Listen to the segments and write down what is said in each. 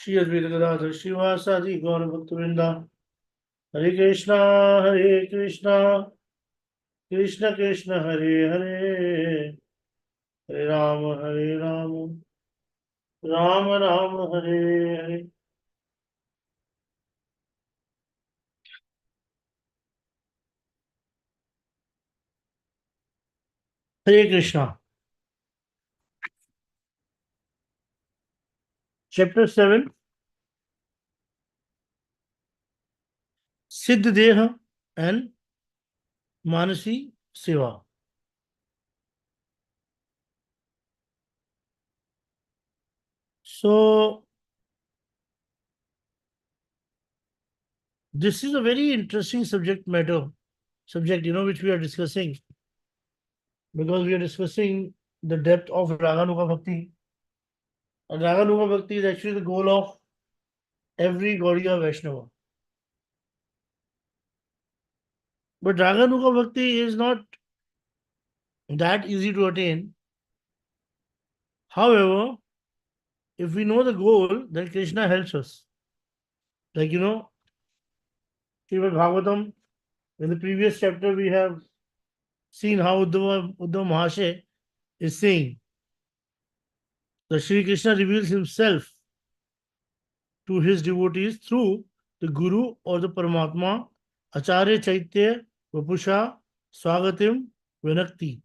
श्री अद्वैत गदाधर श्रीवासादि गौर भक्तवृंदा। हरे कृष्णा कृष्ण कृष्ण हरे हरे, हरे राम राम हरे हरे। हरे Krishna. Chapter 7, सिद्ध देह and Mansi सेवा। So this is a very interesting subject, which we are discussing, because we are discussing the depth of Raganuga Bhakti. And Raganuga Bhakti is actually the goal of every Gaudiya Vaishnava. But Raganuga Bhakti is not that easy to attain. However, if we know the goal, then Krishna helps us. Like, Srimad Bhagavatam, in the previous chapter, we have seen how Uddhava Mahasaya is saying that Sri Krishna reveals himself to his devotees through the Guru or the Paramatma, Acharya Chaitya, Vapusha, Swagatim, Vinakti.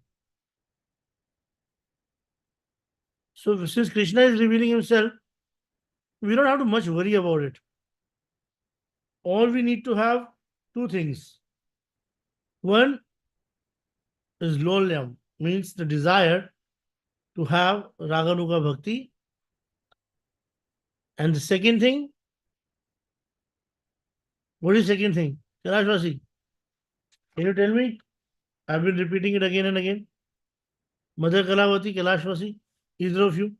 So since Krishna is revealing himself, we don't have to much worry about it. All we need to have two things. One is lolyam, means the desire to have Raganuga Bhakti. And the second thing, what is second thing? Kailashvasi, can you tell me? I've been repeating it again and again. Mother Kalavati, Kailashvasi, either of you?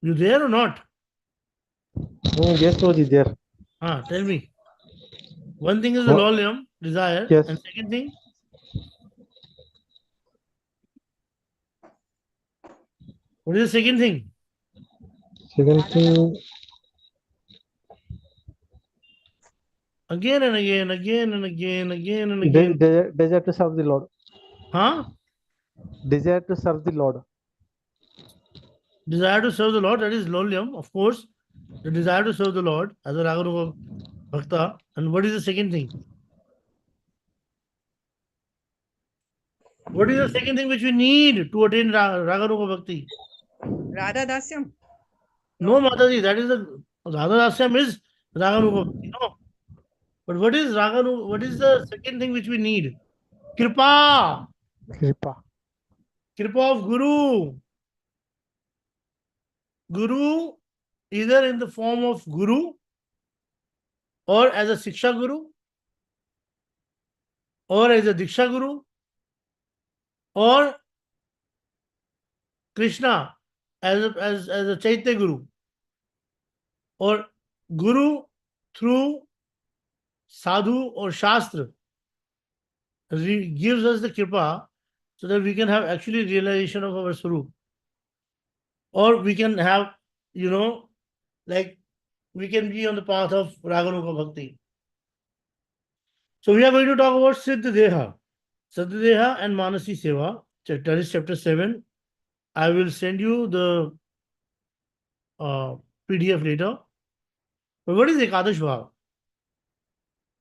You there or not? Yes, Roji, there. Tell me. One thing is the lolyam, desire, Yes. and second thing? What is the second thing? Second thing, Again and again, again and again. desire to serve the Lord. Huh? Desire to serve the Lord. Desire to serve the Lord, that is lolyam, of course. The desire to serve the Lord as a Raganuga Bhakta. And what is the second thing? What is the second thing which we need to attain Raganuga Bhakti? Radha Dasyam. No, Mataji, that is the Radha Dasyam is Raganuga Bhakti. No. But what is Raganuga? What is the second thing which we need? Kripa. Kripa. Kripa of Guru. Guru, either in the form of Guru or as a Siksha Guru or as a Diksha Guru or Krishna as a Chaitya Guru, or Guru through Sadhu or Shastra gives us the Kripa so that we can have actually realization of our Swarup. Or we can have, like we can be on the path of Raganuga Bhakti. So we are going to talk about Siddha Deha. Siddha Deha and Manasi Seva. That is chapter 7. I will send you the PDF later. But what is Ekadash Bhav?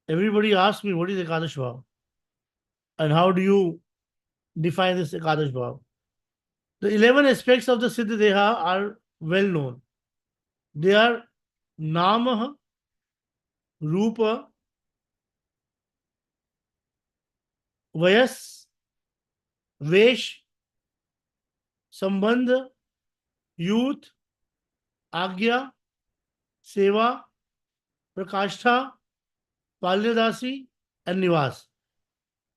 Everybody asks me, what is Ekadash Bhav? And how do you define this Ekadash Bhav? The 11 aspects of the Siddha Deha are well known. They are Nama, Rupa, Vayas, Vesh, Sambandh, Youth, Agya, Seva, Prakashtha, Palyadasi, and Nivas.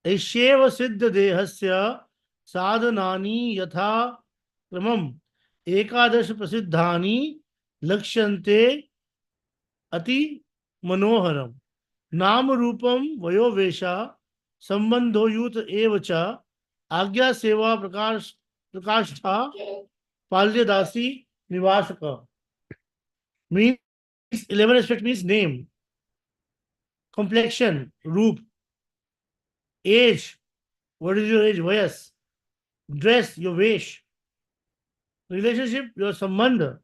Eshev Siddha Dehasya Sadhanani Yatha Kramam Ekadash Prasiddhani Lakshante Ati Manoharam Nam Rupam Vayovesha Sambandho Youth Evacha Agya Seva Prakashtha Palya Dasi Nivasaka. Means 11 aspect means name, complexion, roop, age, what is your age, vayas, dress, your vesh, relationship, your sambandha.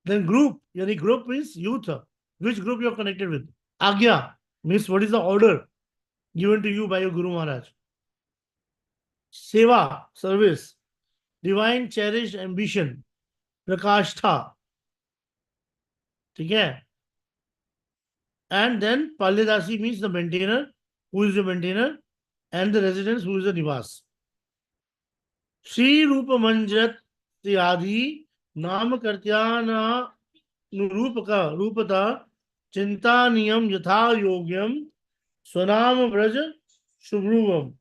Then group, yani group means youth, which group you are connected with. Agya means what is the order given to you by your Guru Maharaj. Seva, service, divine cherished ambition, prakashtha. ठीक है? And then Palyadasi means the maintainer, who is the maintainer, and the residence, who is the nivas. Sri Rupa Manjat Tyadi Nam Kartyana Nurupaka Rupata Chinta Niyam Yatha Yogyam Swanam Braj Shubhruvam.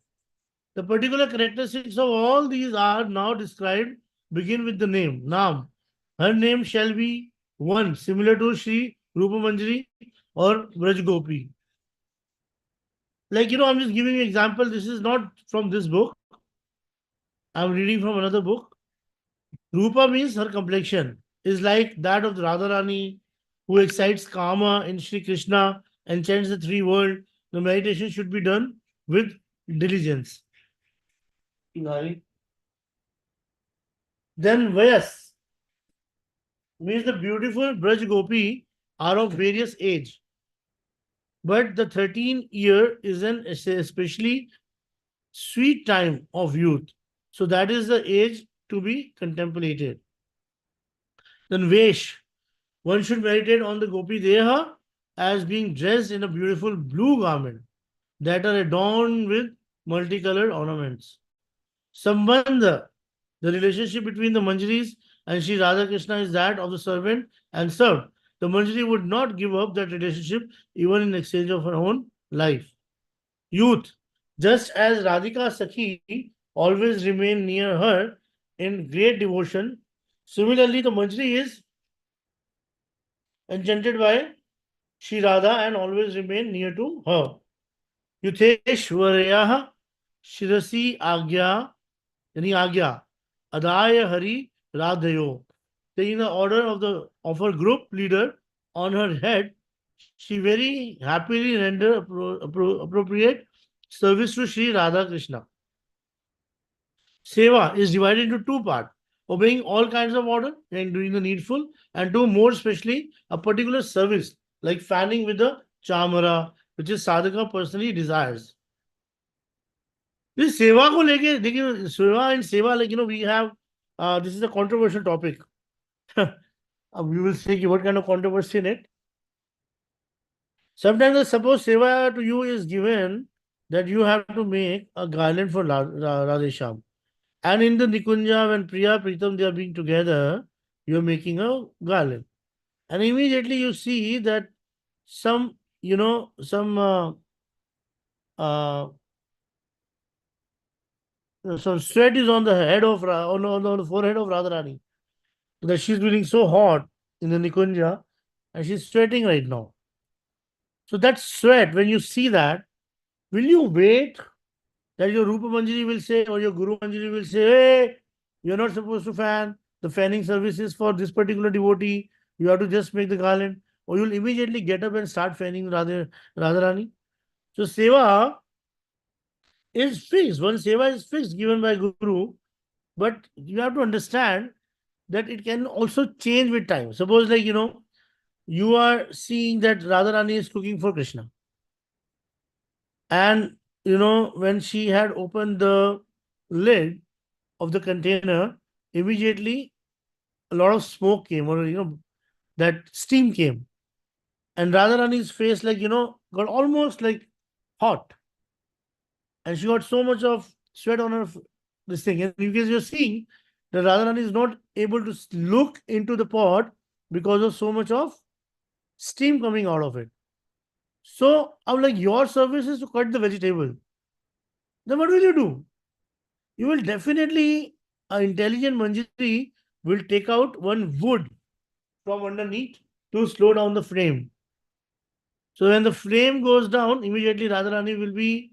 The particular characteristics of all these are now described, begin with the name, Nam. Her name shall be one, similar to Sri Rupa Manjari or Braj Gopi. Like, I'm just giving you an example. This is not from this book. I'm reading from another book. Rupa means her complexion is like that of the Radharani, who excites Kama in Sri Krishna and chants the three worlds. The meditation should be done with diligence. Then Vyas means the beautiful Braj Gopi are of various age. But the 13-year is an especially sweet time of youth. So that is the age to be contemplated. Then Vesh, one should meditate on the Gopi Deha as being dressed in a beautiful blue garment that are adorned with multicolored ornaments. Sambandha, the relationship between the Manjaris and Sri Radha Krishna is that of the servant and served. The Manjari would not give up that relationship even in exchange of her own life. Youth, just as Radhika Sakhi always remain near her in great devotion, similarly the Manjari is enchanted by Sri Radha and always remain near to her. Yutheshwaryaha Shirasi Agya, yani Agya, Adaya Hari Radhayo. Taking the order of her group leader on her head, she very happily render appropriate service to Sri Radha Krishna. Seva is divided into two parts, obeying all kinds of order and doing the needful, and two more especially a particular service like fanning with the chamara, which is sadhaka personally desires. This seva ko leke, देखिए seva and seva, like we have this is a controversial topic. We will see what kind of controversy in it. Sometimes suppose seva to you is given that you have to make a garland for Radhesham. And in the Nikunja, when Priya Pritam they are being together, you are making a garland. And immediately you see that some sweat is on the head of on the forehead of Radharani. That she's feeling so hot in the Nikunja and she's sweating right now. So that sweat, when you see that, will you wait that your Rupa Manjari will say or your Guru Manjari will say, hey, you're not supposed to fan. The fanning service is for this devotee. You have to just make the garland. Or you'll immediately get up and start fanning Radharani. So seva is fixed. One seva is fixed given by Guru. But you have to understand that it can also change with time. Suppose like, you are seeing that Radharani is cooking for Krishna. And, when she had opened the lid of the container, immediately a lot of smoke came or, that steam came. And Radharani's face like, got almost like hot. And she got so much of sweat on her this thing. And because you're seeing that Radharani is not able to look into the pot because of so much of steam coming out of it. So I'm like, your service is to cut the vegetable. Then what will you do? You will definitely, an intelligent Manjari will take out one wood from underneath to slow down the flame. So when the flame goes down, immediately Radharani will be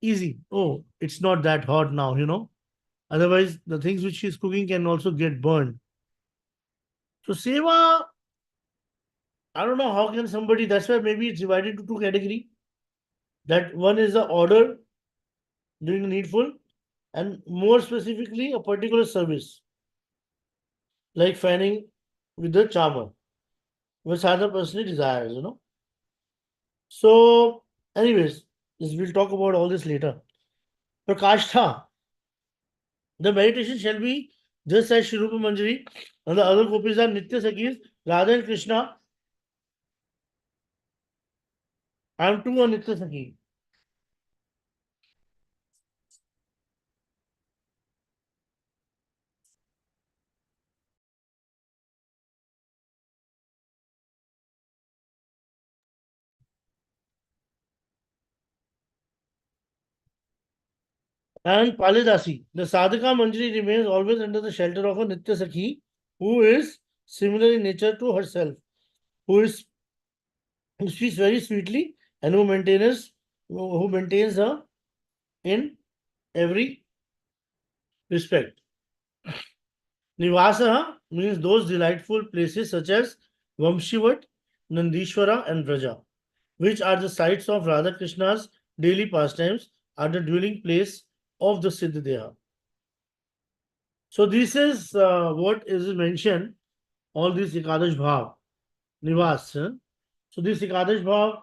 easy. Oh, it's not that hot now, Otherwise, the things which she is cooking can also get burned. So seva, I don't know how can somebody, that's why maybe it's divided into two category. That one is the order doing the needful, and more specifically a particular service like fanning with the charmer, which other person desires, you know. So, anyways, we'll talk about all this later. Prakashtha, the meditation shall be just as Shri Rupa Manjari and the other gopis are Nitya Sakhis, Radha and Krishna. I am too a Nitya Sakhi. And Palidasi, the Sadhaka Manjari remains always under the shelter of a Nitya Sakhi who is similar in nature to herself, who speaks very sweetly and who maintains her in every respect. Nivasa means those delightful places such as Vamshivat, Nandishwara, and Vraja, which are the sites of Radha Krishna's daily pastimes, are the dwelling place of the Siddhadeha. So this is what is mentioned, all these Ekadash Bhav, Nivas. So this Ekadash Bhav,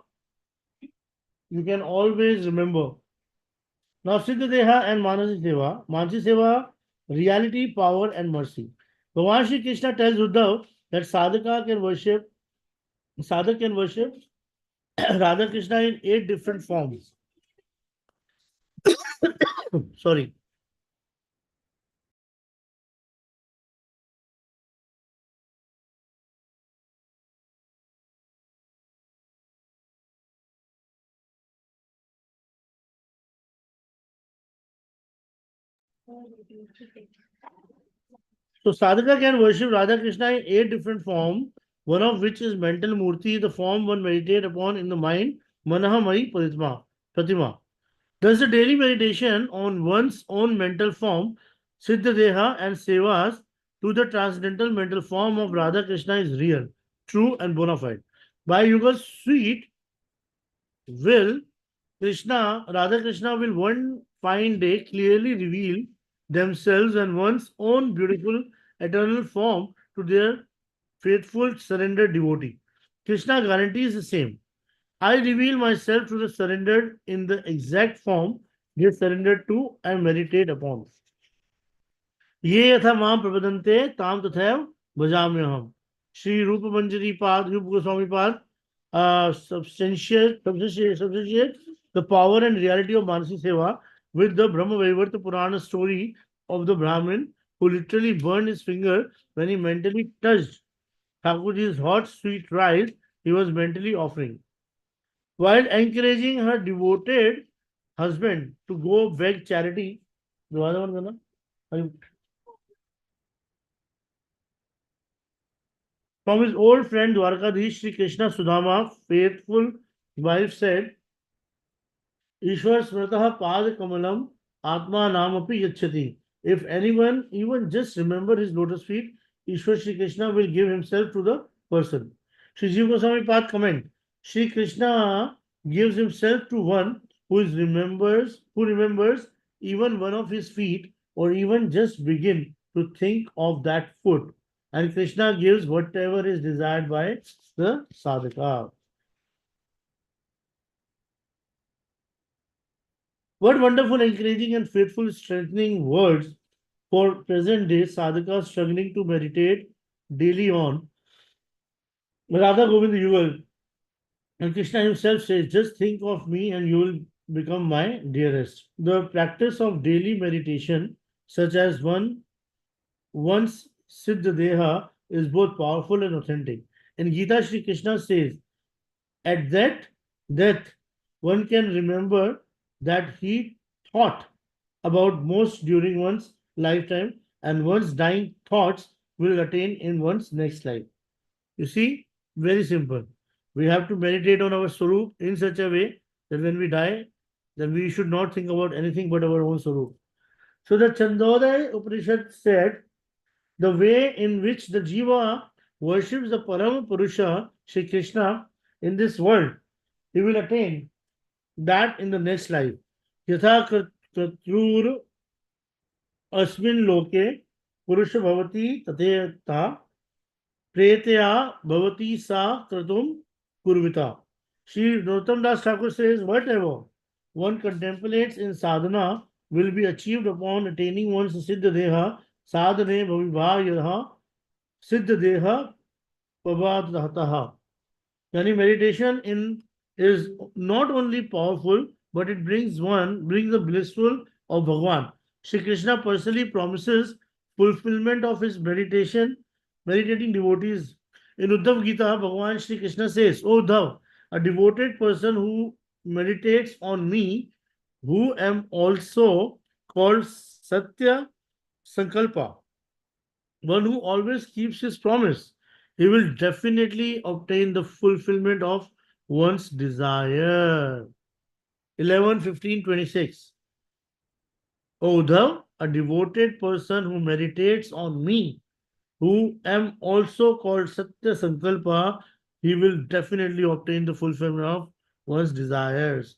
you can always remember. Now Siddhadeha and Manasi Seva, reality, power and mercy. Bhagavan Shri Krishna tells Uddhav that Sadhak can worship Radha Krishna in 8 different forms. Sorry. So sadhaka can worship Radha Krishna in 8 different forms, one of which is mental murti, the form one meditate upon in the mind, Manahamai Pratima. Thus the daily meditation on one's own mental form, Siddhadeha and Sevas to the transcendental mental form of Radha Krishna is real, true and bona fide. By Yuga's sweet will, Radha Krishna will one fine day clearly reveal themselves and one's own beautiful eternal form to their faithful surrendered devotee. Krishna guarantees the same. I reveal myself to the surrendered in the exact form they surrendered to and meditate upon. ये यथा माम प्रबदन्ते ताम तथैव भजाम्यहम. Sri Rupa Manjari Pad, Rupa Goswami Pad, substantiate the power and reality of Manasi Seva with the Brahma Vaivarta Purana story of the Brahmin who literally burned his finger when he mentally touched Thakurji's hot sweet rice he was mentally offering, while encouraging her devoted husband to go beg charity. From his old friend Dwarkadhish, Sri Krishna Sudama, faithful wife said, Ishwar Smrataha Pad Kamalam Atma Namapi Yachati. If anyone even just remember his lotus feet, Ishwar Sri Krishna will give himself to the person. Sri Jiva Goswami Pad comment, Sri Krishna gives himself to one who remembers even one of his feet or even just begin to think of that foot. And Krishna gives whatever is desired by the sadhaka. What wonderful, encouraging, and faithful, strengthening words for present day sadhakas struggling to meditate daily on Radha Govind Yugal. And Krishna himself says, just think of me and you will become my dearest. The practice of daily meditation, such as once Siddha Deha, is both powerful and authentic. In Gita, Sri Krishna says, at that death, one can remember that he thought about most during one's lifetime, and one's dying thoughts will attain in one's next life. You see, very simple. We have to meditate on our Swarup in such a way that when we die, then we should not think about anything but our own Swarup. So the Chandodaya Upanishad said the way in which the Jiva worships the Param Purusha, Shri Krishna, in this world, he will attain that in the next life. Yatha Kratur Asmin Loke Purusha Bhavati Tateta Pretya Bhavati Sa Kratum Kurvita. Sri Rotam Das Thakur says, whatever one contemplates in sadhana will be achieved upon attaining one's Siddha Deha, Sadhane Bhavibha Siddha Deha Pavadhataha. Yani meditation in is not only powerful, but it brings the blissful of Bhagwan. Shri Krishna personally promises fulfillment of his meditating devotees. In Uddhav Gita, Bhagwan Shri Krishna says, O Uddhav, a devoted person who meditates on me, who am also called Satya Sankalpa, one who always keeps his promise, he will definitely obtain the fulfillment of one's desire. 11:15:26. O Uddhav, a devoted person who meditates on me, who am also called Satya Sankalpa, he will definitely obtain the fulfillment of one's desires.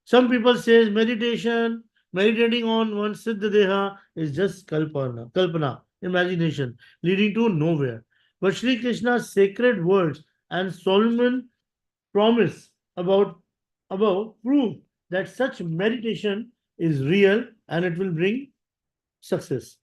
Some people say meditating on one's Siddha Deha is just kalpana, imagination, leading to nowhere. But Sri Krishna's sacred words and solemn promise above prove that such meditation is real and it will bring success.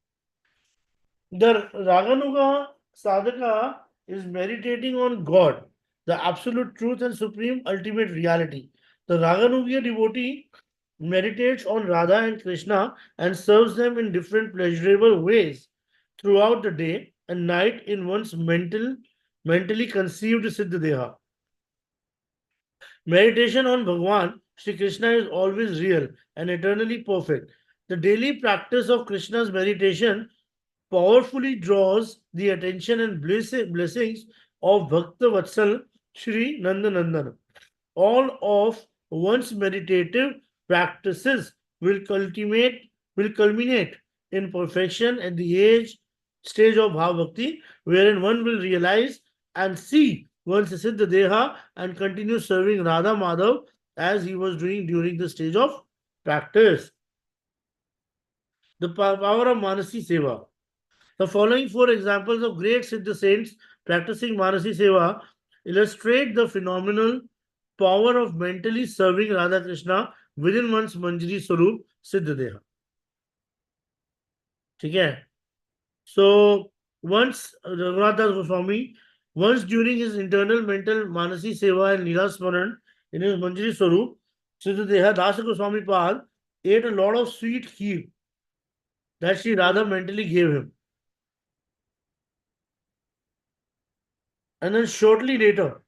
The Raganuga sadhaka is meditating on God, the absolute truth and supreme ultimate reality. The Raganuga devotee meditates on Radha and Krishna and serves them in different pleasurable ways throughout the day and night in one's mentally conceived Siddhadeha. Meditation on Bhagwan, Sri Krishna is always real and eternally perfect. The daily practice of Krishna's meditation powerfully draws the attention and blessings of Bhakta Vatsal Shri Nandanandan. All of one's meditative practices will culminate in perfection at the stage of Bhav Bhakti, wherein one will realize and see one's Siddha Deha and continue serving Radha Madhav as he was doing during the stage of practice. The power of Manasi Seva. The following four examples of great Siddha saints practicing Manasi Seva illustrate the phenomenal power of mentally serving Radha Krishna within one's Manjari Swarup Siddha Deha. Okay. So once Raghunath Das Goswami, once during his internal mental Manasi Seva and Leela Smaran in his Manjari Swarup Siddha Deha, Dasa Goswami Pal ate a lot of sweet kheer that Sri Radha mentally gave him. And then shortly later,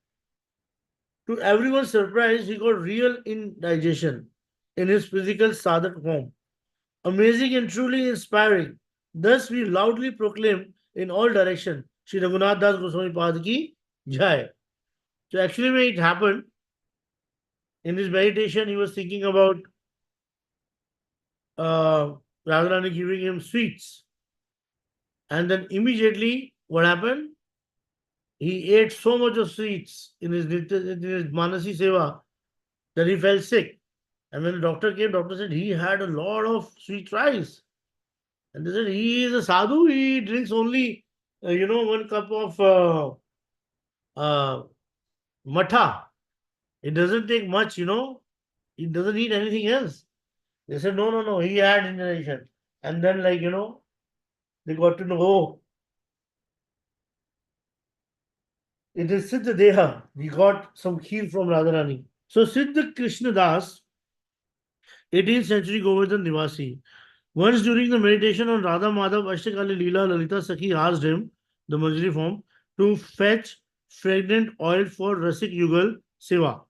to everyone's surprise, he got real indigestion in his physical sadhak form. Amazing and truly inspiring. Thus, we loudly proclaim in all directions, Shri Raghunath Das Goswami Pad ki Jai. So actually, when it happened, in his meditation, he was thinking about Radharani giving him sweets. And then immediately, what happened? He ate so much of sweets in his Manasi Seva that he fell sick. And when the doctor came, doctor said he had a lot of sweet rice. And they said he is a sadhu, he drinks only, 1 cup of matha. It doesn't take much, He doesn't eat anything else. They said, no, he had indigestion. And then, they got to know, oh, it is Siddha Deha. He got some kheer from Radharani. So Siddha Krishna Das, 18th century Govardhan Nivasi, once during the meditation on Radha Madhav Ashtakali Leela, Lalita Sakhi asked him, the Manjari form, to fetch fragrant oil for Rasik Yugal Seva.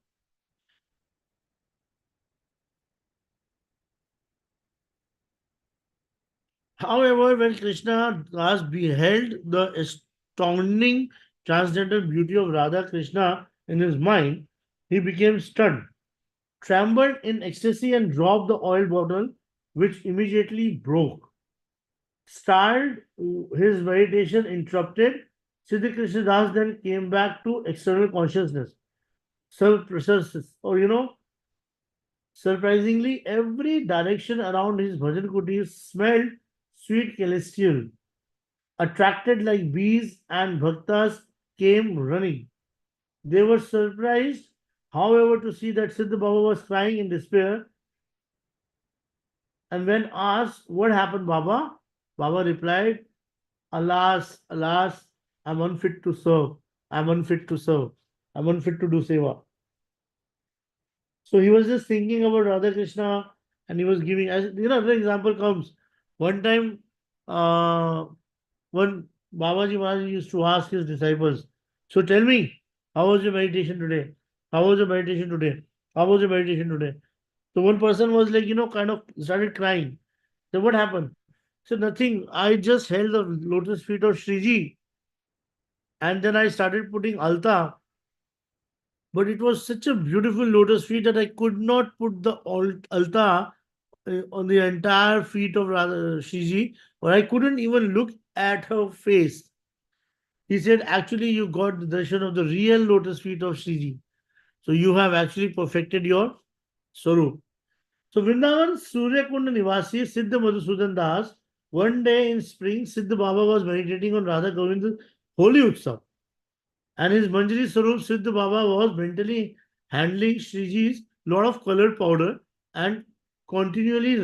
However, when Krishna Das beheld the astounding transcendental beauty of Radha Krishna in his mind, he became stunned, trembled in ecstasy, and dropped the oil bottle, which immediately broke. Styled his meditation interrupted. Siddhi Krishna Das then came back to external consciousness. Or surprisingly, every direction around his bhajan kutir smelled sweet celestial. Attracted like bees, and bhaktas came running. They were surprised, however, to see that Siddha Baba was crying in despair. And when asked what happened, Baba replied, "Alas, alas, I'm unfit to serve. I'm unfit to serve. I'm unfit to do seva." So he was just thinking about Radha Krishna, and he was giving, as another example comes. One time, uh, when Babaji Maharaj used to ask his disciples, "So tell me, how was your meditation today? How was your meditation today? How was your meditation today?" So one person was like, kind of started crying. So what happened? So nothing. I just held the lotus feet of Sriji, and then I started putting alta. But it was such a beautiful lotus feet that I could not put the alta on the entire feet of Shiji, or I couldn't even look at her face. He said, actually, you got the darshan of the real lotus feet of Shiji. So you have actually perfected your Swarup. So Vrindavan Surya Kunda Nivasi Siddha Madhusudan Das, one day in spring, Siddha Baba was meditating on Radha Govind's holy Utsav. And his Manjari Sarup Siddha Baba was mentally handling Shriji's lot of colored powder and continually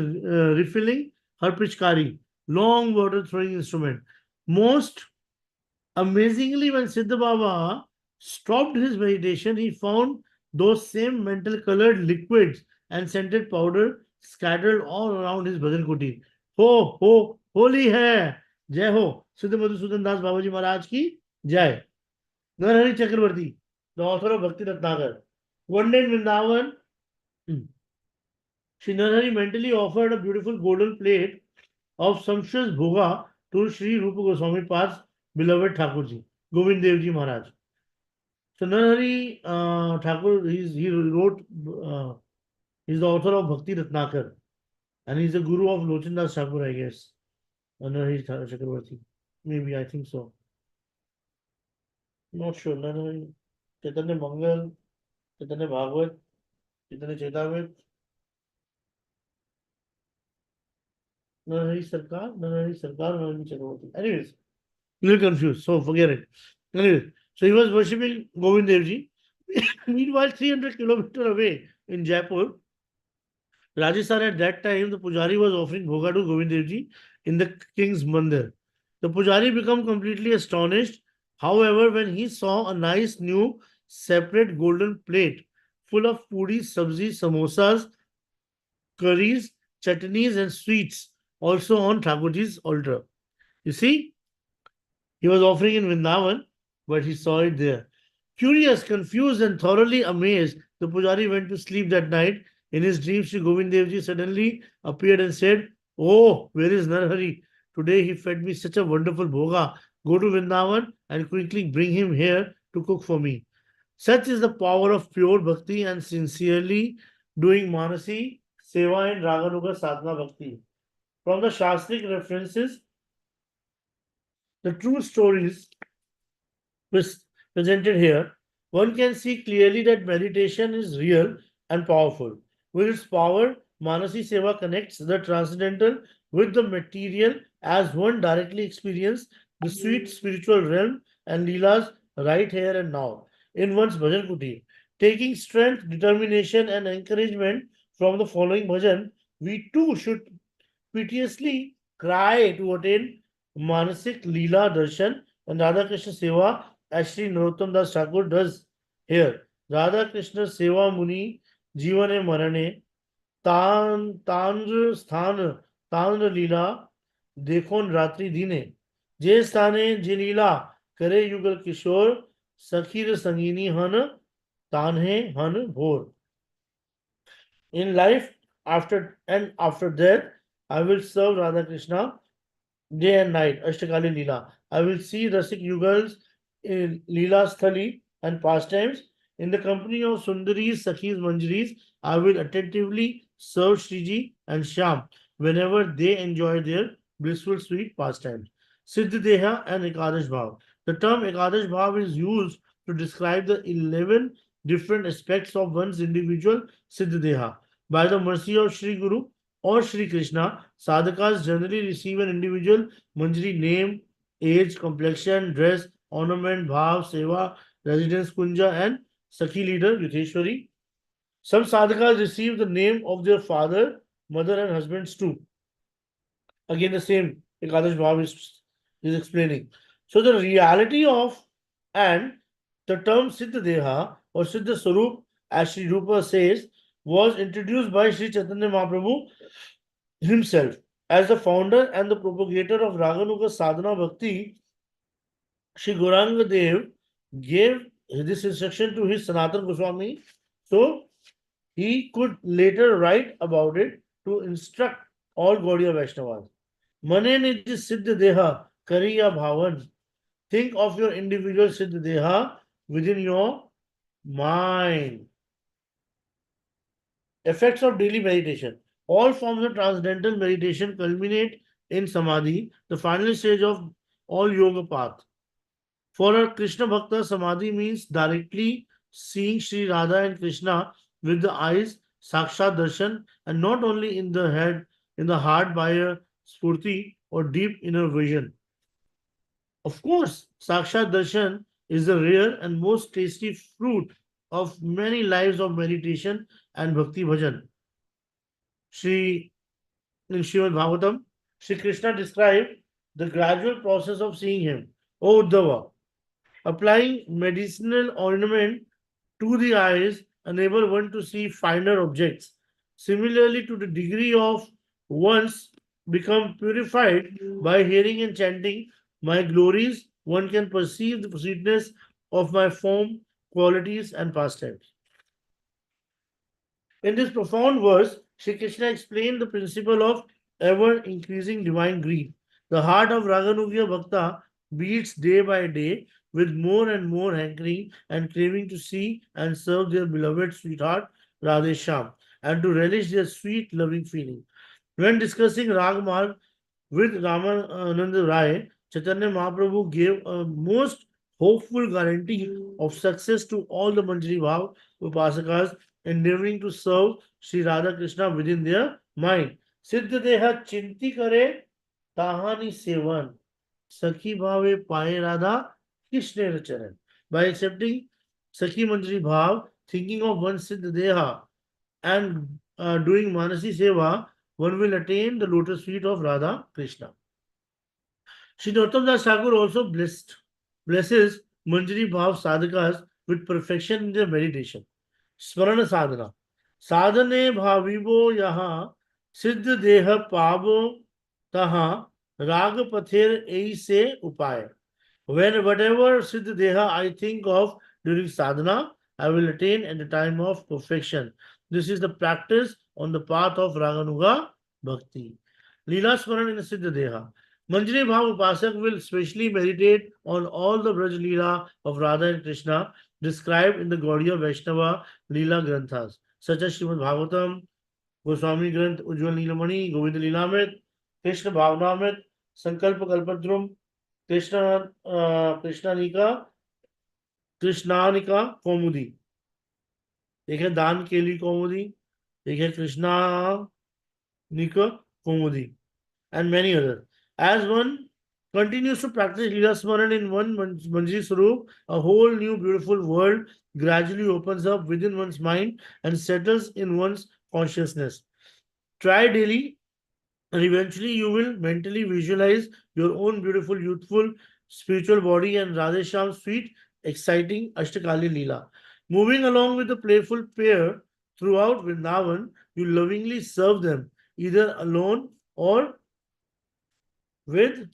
refilling her pichkari, long water throwing instrument. Most amazingly, when Siddha Baba stopped his meditation, he found those same mental colored liquids and scented powder scattered all around his bhajan kuti. Ho, holy hai! Jai ho! Siddha Madhusudan Das Babaji Maharaj ki jai. Narhari Chakravarti, the author of Bhakti Ratnagar. One day in Vrindavan, Shri Narhari mentally offered a beautiful golden plate of sumptuous bhoga to Sri Rupa Goswami Pad's beloved Thakurji, Govind Dev Ji Maharaj. So Narhari Thakur, he wrote, he's the author of Bhakti Ratnakar, and he's the guru of Lochandas Thakur, I guess. Narhari Chakravarti. Maybe, I think so. Not sure. Narhari Chaitanya Mangal, Chaitanya Bhagavad, Chaitanya Chaitamrit, Narhari Sarkar, Narhari Chakravarti. Anyways, little confused, so forget it. Anyways, so he was worshipping Govind Dev Ji. Meanwhile, 300 kilometers away in Jaipur, Rajasthan, at that time, the Pujari was offering Bhoga to Govind Dev Ji in the king's mandir. The Pujari became completely astonished. However, when he saw a nice new separate golden plate full of puris, sabzi, samosas, curries, chutneys, and sweets also on Thakurji's altar. You see, he was offering in Vrindavan, but he saw it there. Curious, confused, and thoroughly amazed, the Pujari went to sleep that night. In his dreams, Sri Govind Dev Ji suddenly appeared and said, "Oh, where is Narhari? Today he fed me such a wonderful bhoga. Go to Vrindavan and quickly bring him here to cook for me." Such is the power of pure bhakti and sincerely doing Manasi Seva in Raganuga Sadhana Bhakti. From the Shastric references, the true stories presented here, one can see clearly that meditation is real and powerful. With its power, Manasi Seva connects the transcendental with the material as one directly experiences the sweet spiritual realm and Leela's right here and now in one's bhajan kuti. Taking strength, determination, and encouragement from the following bhajan, we too should piteously cry to attain Manasik Leela Darshan and Radha Krishna Seva as Sri Narottam Das Thakur does here. Radha Krishna Seva Muni Jivane Marane Tandra Sthana Tandra Leela Dekhon Ratri Dine Je Sthane Je Leela Kare Yugal Kishore Sakhir Sangini Han Tanhe Han Bhor. In life after death, I will serve Radha Krishna day and night, Ashtakali Leela. I will see Rasik Yugals in Leela Sthali and pastimes. In the company of Sundaris, Sakhis, Manjaris, I will attentively serve Shriji and Shyam whenever they enjoy their blissful sweet pastimes. Siddhadeha and Ekadash Bhav. The term Ekadash Bhav is used to describe the 11 different aspects of one's individual Siddhadeha. By the mercy of Sri Guru or Sri Krishna, sadhakas generally receive an individual manjari name, age, complexion, dress, ornament, bhav, seva, residence, kunja, and Sakhi leader, Yutheshwari. Some sadhakas receive the name of their father, mother, and husbands too. Again, the same Ekadash Bhav is explaining. So, the reality of and the term Siddha Deha or Siddha Sarup, as Sri Rupa says, was introduced by Sri Chaitanya Mahaprabhu himself as the founder and the propagator of Raganuga Sadhana Bhakti. Sri Gauranga Dev gave this instruction to his Sanatana Goswami, so he could later write about it to instruct all Gaudiya Vaishnavas. Mane nij siddha deha kariya bhavan. Think of your individual siddha deha within your mind. Effects of daily meditation. All forms of transcendental meditation culminate in samadhi, the final stage of all yoga path. For a Krishna Bhakta, samadhi means directly seeing Sri Radha and Krishna with the eyes, sakshat darshan, and not only in the head, in the heart by a spurti or deep inner vision. Of course, sakshat darshan is the rare and most tasty fruit of many lives of meditation and bhakti bhajan. Sri in Srimad Bhagavatam, Sri Krishna described the gradual process of seeing him. O Uddhava, applying medicinal ointment to the eyes enable one to see finer objects. Similarly, to the degree of one's become purified by hearing and chanting my glories, one can perceive the sweetness of my form, qualities, and pastimes. In this profound verse, Sri Krishna explained the principle of ever increasing divine greed. The heart of Raganuga Bhakta beats day by day with more and more hankering and craving to see and serve their beloved sweetheart Radhe Shyam and to relish their sweet loving feeling. When discussing Ragmarg with Ramananda Rai, Chaitanya Mahaprabhu gave a most hopeful guarantee of success to all the Manjari Bhav Upasakas endeavoring to serve Sri Radha Krishna within their mind. Siddha Deha Chinti Kare Tahani Sevan Sakhi Bhave Paye Radha Krishna Charan. By accepting Sakhi Manjari Bhav, thinking of one Siddha Deha and doing Manasi Seva, one will attain the lotus feet of Radha Krishna. Sri Narottam Das Thakur also blesses Manjari Bhav sadhakas with perfection in their meditation. Smarana sadhana. Sadhane bhavivo yaha siddha deha pavo taha raga pather ei se upaya. When whatever siddha deha I think of during sadhana, I will attain at the time of perfection. This is the practice on the path of Raganuga Bhakti. Leela Smaran in the Siddha Deha. Manjari Bhav Upasak will specially meditate on all the Braj Leela of Radha and Krishna described in the Gaudiya Vaishnava Leela Granthas, such as Srimad Bhagavatam, Goswami Granth, Ujjwal Neelamani, Govind Leelamrit, Krishna Bhavnamrit, Sankalpa Kalpadrum, Krishnanika, Krishnanika Kaumudi. एक है दान केली कौमुदी, एक है कृष्णा निका कौमुदी, and many others. As one continues to practice Leela Smaran in one Manjari Swarup, a whole new beautiful world gradually opens up within one's mind and settles in one's consciousness. Try daily, and eventually you will mentally visualize your own beautiful, youthful, spiritual body and Radhesham's sweet, exciting Ashtakali Leela. Moving along with the playful pair throughout Vrindavan, you lovingly serve them, either alone or with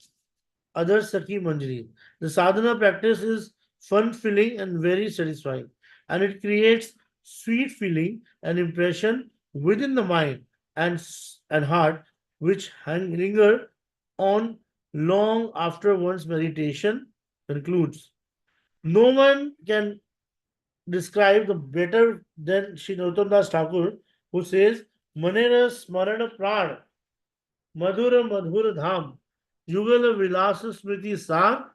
other Sakhi Manjari. The sadhana practice is fun-filling and very satisfying, and it creates sweet feeling and impression within the mind and heart, which linger on long after one's meditation concludes. No one can describe the better than Sri Narottam Das Thakur, who says, Manera Smarana Pran, Madhura Madhura Dham, Yugala Vilasa Smriti Sar,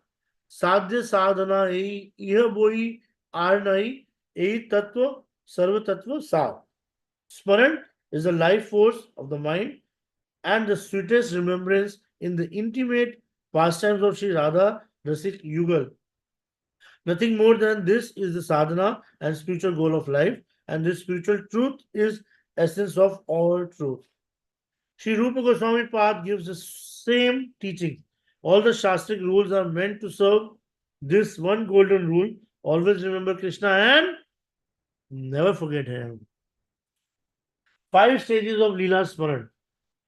Sadhya Sadhana Iha Boi Arnai, Ei Tattva, Sarva Tattva Sar. Smaran is the life force of the mind and the sweetest remembrance in the intimate pastimes of Sri Radha Rasik Yugal. Nothing more than this is the sadhana and spiritual goal of life, and this spiritual truth is essence of all truth. Sri Rupa Goswami Path gives the same teaching. All the Shastric rules are meant to serve this one golden rule. Always remember Krishna and never forget him. 5 stages of Leela Smaran.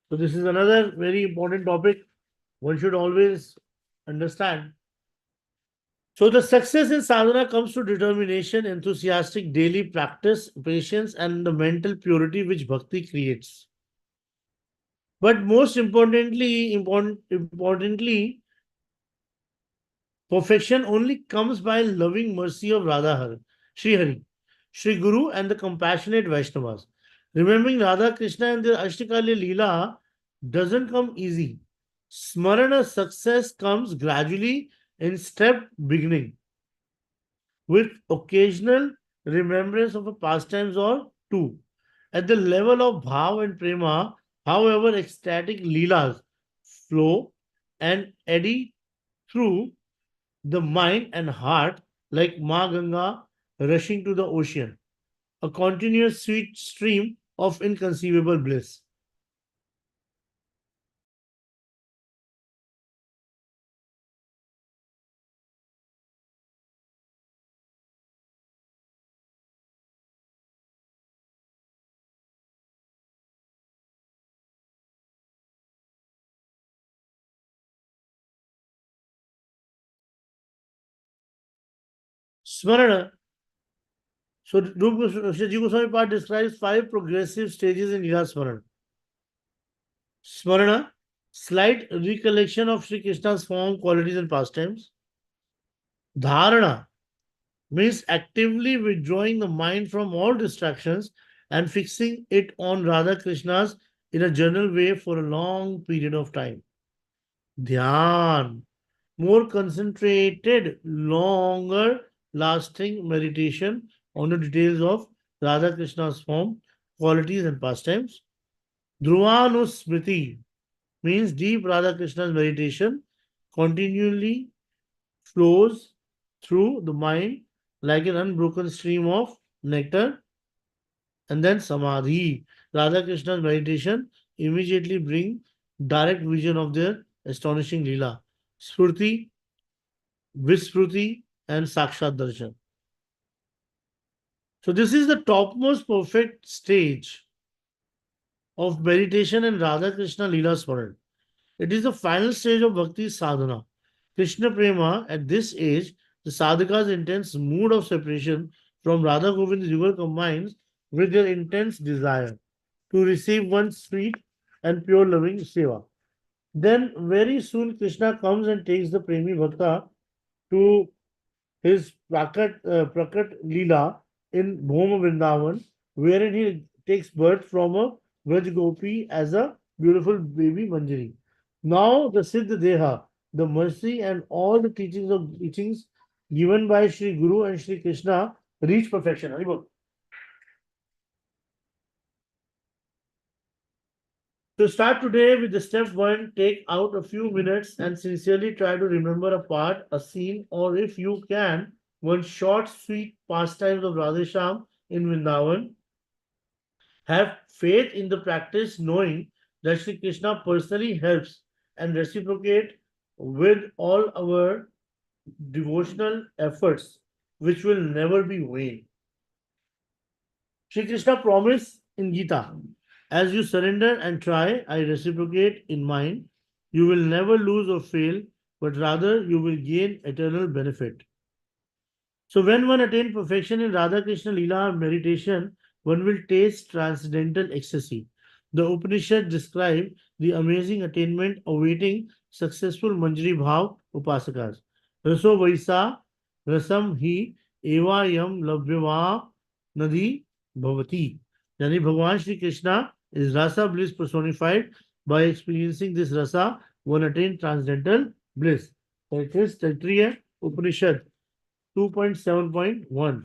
So this is another very important topic one should always understand. So the success in sadhana comes to determination, enthusiastic daily practice, patience, and the mental purity which bhakti creates. But most importantly, perfection only comes by loving mercy of Radha Sri Hari, Sri Guru, and the compassionate Vaishnavas. Remembering Radha Krishna and their Ashtakali Leela doesn't come easy. Smarana success comes gradually in step beginning, with occasional remembrance of a pastimes or two. At the level of bhav and prema, however, ecstatic leelas flow and eddy through the mind and heart like Ma Ganga rushing to the ocean, a continuous sweet stream of inconceivable bliss. Smarana. So, Shri Goswami Pad describes 5 progressive stages in Leela Smarana. Smarana, slight recollection of Sri Krishna's form, qualities, and pastimes. Dharana means actively withdrawing the mind from all distractions and fixing it on Radha Krishna's in a general way for a long period of time. Dhyan, more concentrated, longer lasting meditation on the details of Radha Krishna's form, qualities, and pastimes. Dhruvanusmriti means deep Radha Krishna's meditation continually flows through the mind like an unbroken stream of nectar. And then Samadhi, Radha Krishna's meditation immediately bring direct vision of their astonishing Leela. Smriti, Vispruti, and Sakshat Darshan. So this is the topmost perfect stage of meditation in Radha Krishna Leela Smaran. It is the final stage of Bhakti Sadhana. Krishna Prema, at this age, the sadhaka's intense mood of separation from Radha Govind Yugal combines with their intense desire to receive one's sweet and pure loving seva. Then very soon Krishna comes and takes the Premi Bhakta to his Prakat Leela in Bhoma Vrindavan, wherein he takes birth from a Vraj Gopi as a beautiful baby Manjari. Now the Siddha Deha, the mercy and all the teachings given by Sri Guru and Sri Krishna reach perfection. Haribol. To start today with the step 1, take out a few minutes and sincerely try to remember a part, a scene, or if you can, one short, sweet pastimes of Radhesham in Vrindavan. Have faith in the practice, knowing that Sri Krishna personally helps and reciprocate with all our devotional efforts, which will never be vain. Sri Krishna promised in Gita, as you surrender and try, I reciprocate in mine. You will never lose or fail, but rather you will gain eternal benefit. So when one attains perfection in Radha Krishna Leela meditation, one will taste transcendental ecstasy. The Upanishad describe the amazing attainment awaiting successful Manjari Bhav Upasakas. Raso Vaisa Rasam Hi Eva Yam Labhyava Nadi Bhavati. Yani Bhagwan Shri Krishna is Rasa bliss personified, By experiencing this rasa, one attained transcendental bliss. So it is Taittiriya Upanishad 2.7.1.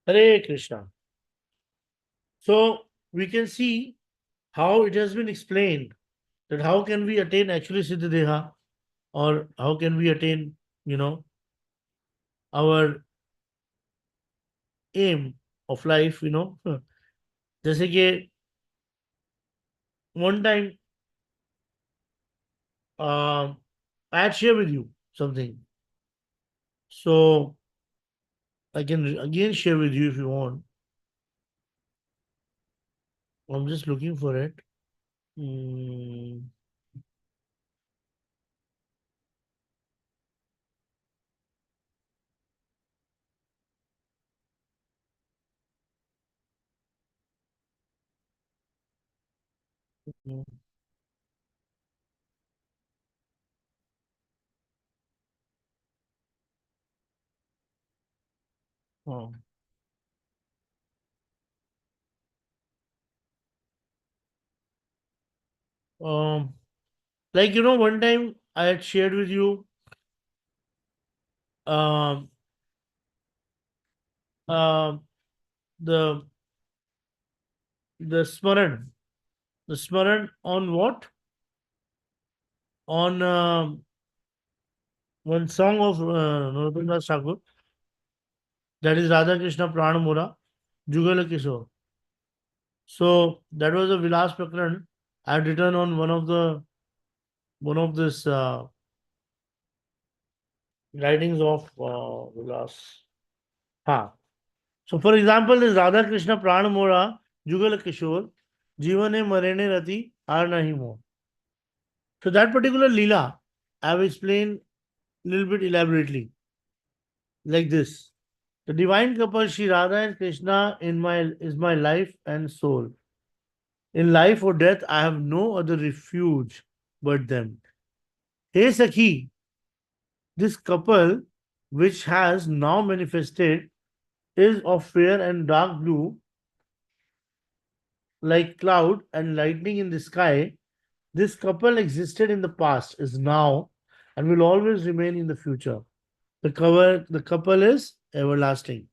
Hare Krishna. So we can see how it has been explained that how can we attain actually Siddha Deha, or how can we attain, our aim of life, जैसे कि one time I had share with you something. So I can again share with you if you want. I'm just looking for it. Mm, mm, oh. Um, like one time I had shared with you um um the the smaran, the smaran on what? On one song of Narottam Das Thakur, that is Radha Krishna Pranamura, Jugala Kishore. So that was a Vilas Prakran I had written on one of this writings of Vilas. Ha. So for example, this Radha Krishna Pranamura, Jugala Kishore, Jivane Marene Rati Ar Nahi Mo. So that particular Leela, I have explained a little bit elaborately, like this. The divine couple Sri Radha and Krishna is my life and soul. In life or death, I have no other refuge but them. Hey Sakhi, this couple which has now manifested is of fair and dark blue, like cloud and lightning in the sky. This couple existed in the past, is now, and will always remain in the future. The couple is everlasting.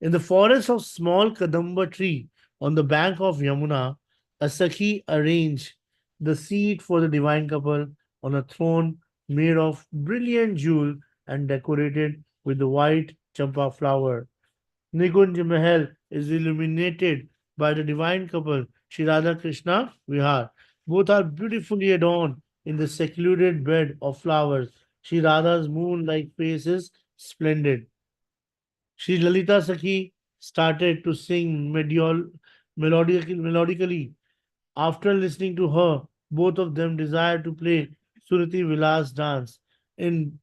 In the forest of small Kadamba tree on the bank of Yamuna, a Sakhi arranged the seat for the divine couple on a throne made of brilliant jewel and decorated with the white champa flower. Nikunj Mahal is illuminated by the divine couple Shri Radha Krishna Vihar. Both are beautifully adorned in the secluded bed of flowers. Shri Radha's moon-like face is splendid. Shri Lalita Sakhi started to sing melodically. After listening to her, both of them desired to play Surati Vilas dance. In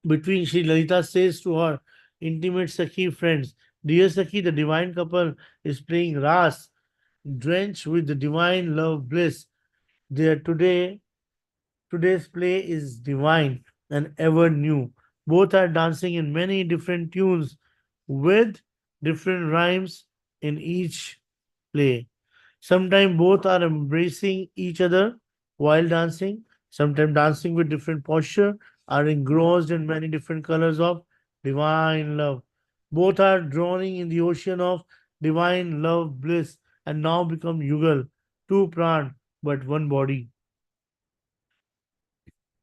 between, Shri Lalita says to her intimate Sakhi friends, Dear Sakhi, the divine couple is playing Ras, drenched with the divine love bliss. Their today's play is divine and ever new. Both are dancing in many different tunes with different rhymes in each play. Sometimes both are embracing each other while dancing, sometimes dancing with different posture, are engrossed in many different colors of divine love. Both are drowning in the ocean of divine love bliss and now become Yugal, two pran, but one body.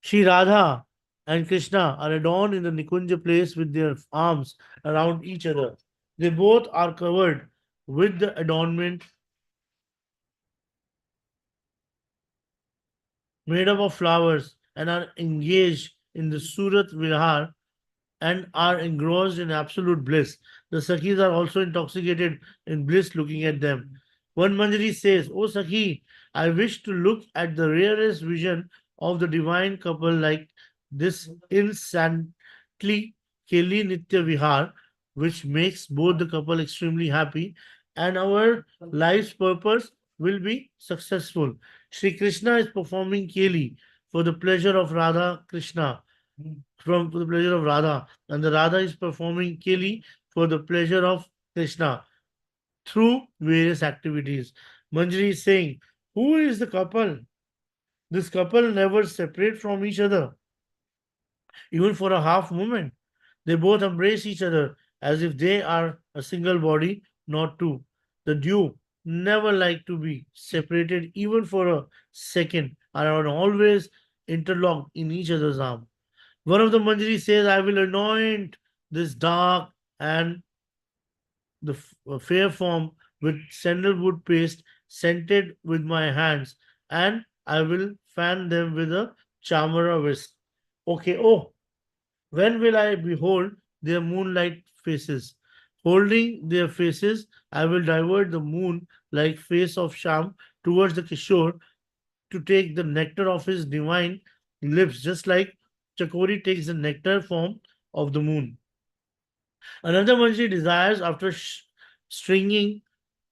Shri Radha and Krishna are adorned in the Nikunja place with their arms around each other. They both are covered with the adornment made up of flowers and are engaged in the Surat Vihar and are engrossed in absolute bliss. The Sakhis are also intoxicated in bliss looking at them. One Manjari says, O Sakhi, I wish to look at the rarest vision of the divine couple like this instantly Keli Nitya Vihar, which makes both the couple extremely happy and our life's purpose will be successful. Sri Krishna is performing Keli for the pleasure of Radha Krishna from for the pleasure of Radha, and the Radha is performing Keli for the pleasure of Krishna. through various activities. Manjari is saying, who is the couple? This couple never separate from each other, even for a half moment. They both embrace each other as if they are a single body, not two. The duo never like to be separated even for a second, and are always interlocked in each other's arm. One of the Manjari says, I will anoint this dark and the fair form with sandalwood paste scented with my hands, and I will fan them with a chamara whisk. Okay, oh, when will I behold their moonlight faces? Holding their faces, I will divert the moon like face of Sham towards the Kishore to take the nectar of his divine lips, just like Chakori takes the nectar form of the moon. Another Manjari desires, after stringing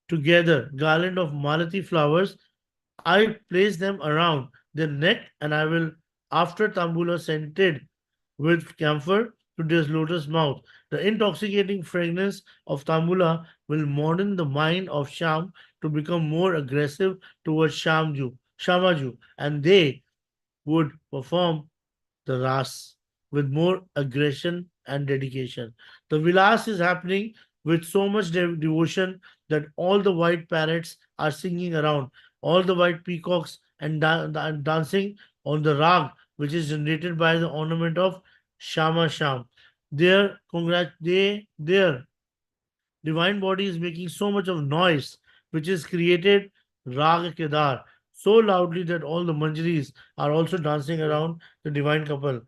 together garland of malati flowers, I place them around their neck, and I will, after tambula scented with camphor to their lotus mouth. The intoxicating fragrance of tambula will modern the mind of Sham to become more aggressive towards Shamaju, and they would perform the ras with more aggression and dedication. The vilas is happening with so much devotion that all the white parrots are singing around, all the white peacocks and dancing on the rag, which is generated by the ornament of Shama Sham. Their divine body is making so much of noise, which is created Rag Kedar so loudly that all the manjaris are also dancing around the divine couple.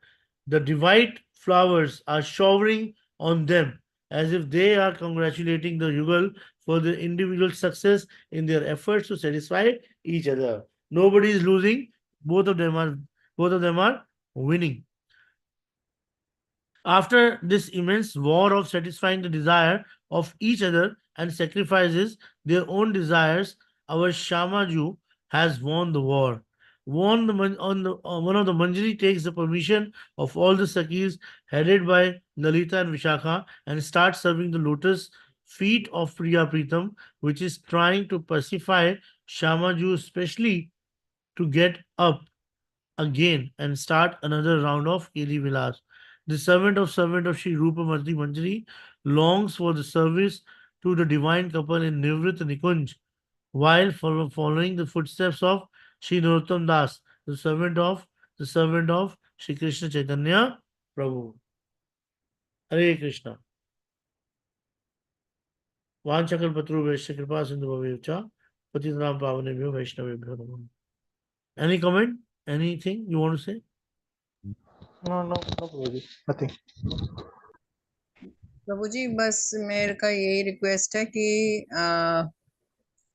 The divine flowers are showering on them as if they are congratulating the Yugal for their individual success in their efforts to satisfy each other. Nobody is losing, both of them are winning. After this immense war of satisfying the desire of each other and sacrifices their own desires, our Shamaju has won the war. One of the Manjari takes the permission of all the Sakis headed by Lalita and Vishakha and starts serving the lotus feet of Priya Pritam, which is trying to pacify Shamaju, especially to get up again and start another round of Keli Vilas. The servant of Sri Rupa Manjari longs for the service to the divine couple in Nivrit Nikunj while following the footsteps of Sri Narottam Das, the servant of Sri Krishna Chaitanya Prabhu. Hare Krishna. Vanchakal Patru Vaishya Kripa Sindhu Bhavevcha Patitanam Pavanebhyo Vaishnavebhyo Namo. Any comment? Anything you want to say? No, Prabhuji. Nothing. प्रभु जी बस मेरे का यही request है कि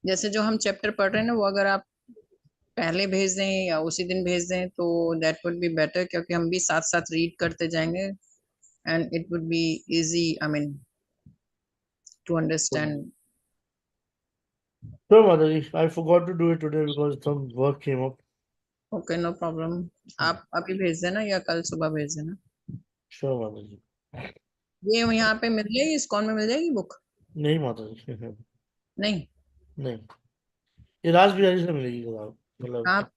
जैसे जो हम chapter पढ़ रहे हैं ना वो अगर आप पहले भेज दें या उसी दिन भेज दें तो दैट वुड बी बेटर, क्योंकि हम भी साथ साथ रीड करते जाएंगे and it would be easy, I mean to understand. Sure, Mataji. I forgot to do it today because some work came up. Okay, no problem. आप अभी भेज देना या कल सुबह भेज देना. Sure, Mataji. ये यहाँ पे मिल जाएगी, इस्कॉन में मिल जाएगी बुक? नहीं माताजी नहीं. नहीं, ये राज बिहारी से मिलेगी किताब, मतलब आप